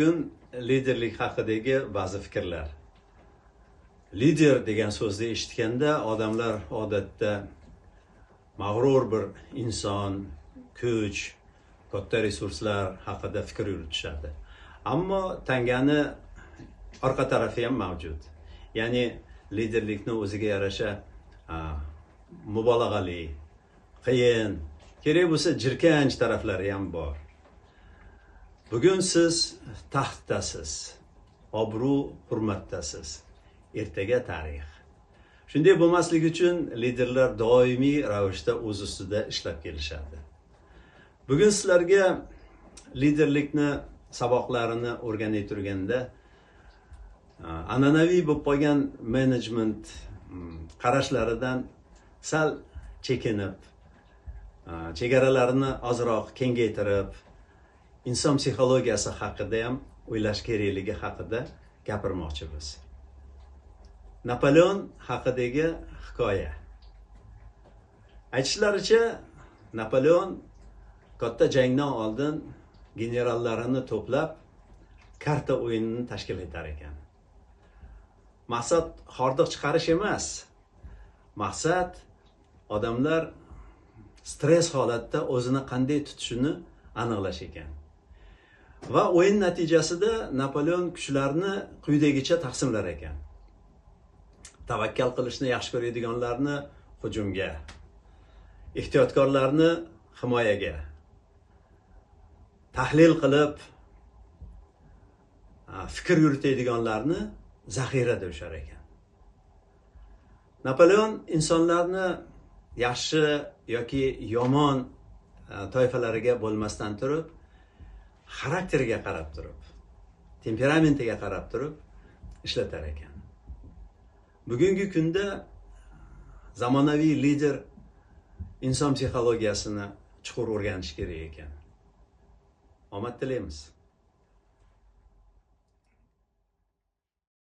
Bugun liderlik haqidagi ba'zi fikrlar. Lider degan so'zni eshitganda odamlar odatda mag'rur bir inson, kuch, katta resurslar haqida fikr yuritishadi. Ammo tangani orqa tarafi ham mavjud. Ya'ni liderlikni o'ziga yarasha mubolag'ali, qiyin, kerak bo'lsa jirkanch taraflari ham bor. Bugun siz taxtdasiz, obro' hurmatdasiz, ertaga tarix. Shunday bo'lmasligi uchun liderlar doimiy ravishda o'z ustida ishlab kelishadi. Bugun sizlarga liderlikni saboqlarini o'rganib turganda an'anaviy bo'lib qolgan menejment qarashlaridan sal chekinib, chegaralarini ozroq kengaytirib, inson psixologiyasi haqida ham o'ylash kerakligi haqida gapirmoqchimiz. Napoleon haqidagi hikoya. Aytishlaricha, Napoleon katta jangdan oldin generallarini to'plab karta o'yinini tashkil etar ekan. Maqsad hordiq chiqarish emas. Maqsad odamlar stress holatda o'zini qanday tutishini aniqlash ekan. Va o'yin natijasida Napoleon kuchlarini quyidagicha taqsimlar ekan. Tavakkal qilishni yaxshi ko'radiganlarni hujumga, ehtiyotkorlarni himoyaga, tahlil qilib fikr yuritadiganlarni zaxirada ushar ekan. Napoleon insonlarni yaxshi yoki yomon toifalariga bo'lmasdan turib, xarakteriga qarab turib, temperamentiga qarab turib ishlatar ekan. Bugungi kunda zamonaviy lider inson psixologiyasini chuqur o'rganish kerak ekan. Omad tilaymiz.